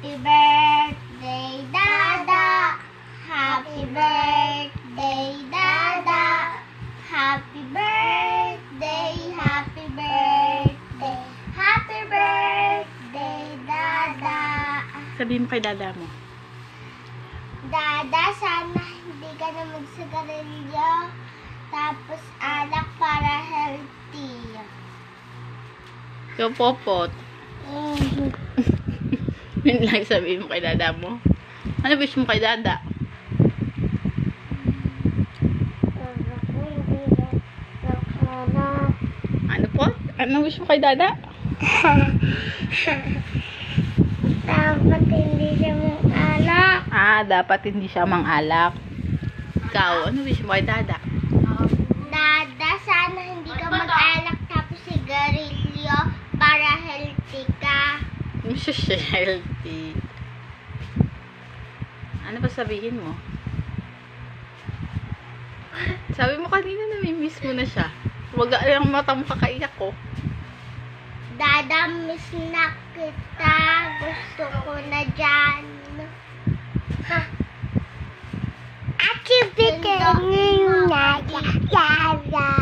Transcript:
Happy birthday, Dada. Happy birthday, Dada. Happy birthday, happy birthday. Happy birthday, Dada. Sabihin mo kay Dada mo. Dada, sana hindi ka na magsigarilyo. Tapos alak para healthy. Ikaw, Popot. Yun lang sabihin mo kay Dada mo. Ano wish mo kay Dada? Ano po? Ano wish mo kay Dada? Dapat hindi siya mong alak. Dapat hindi siya mang-alak. Ikaw, ano wish mo kay Dada? Dada, sana hindi ka mag-alak tapos sigarilyo para healthy ka. Hindi siya healthy. Ano ba sabihin mo? Sabi mo kanina nami-miss mo na siya. Huwag ang mata mo kakaiyak ko. Dada, miss na kita. Gusto ko na dyan. At yung bitin na Dada.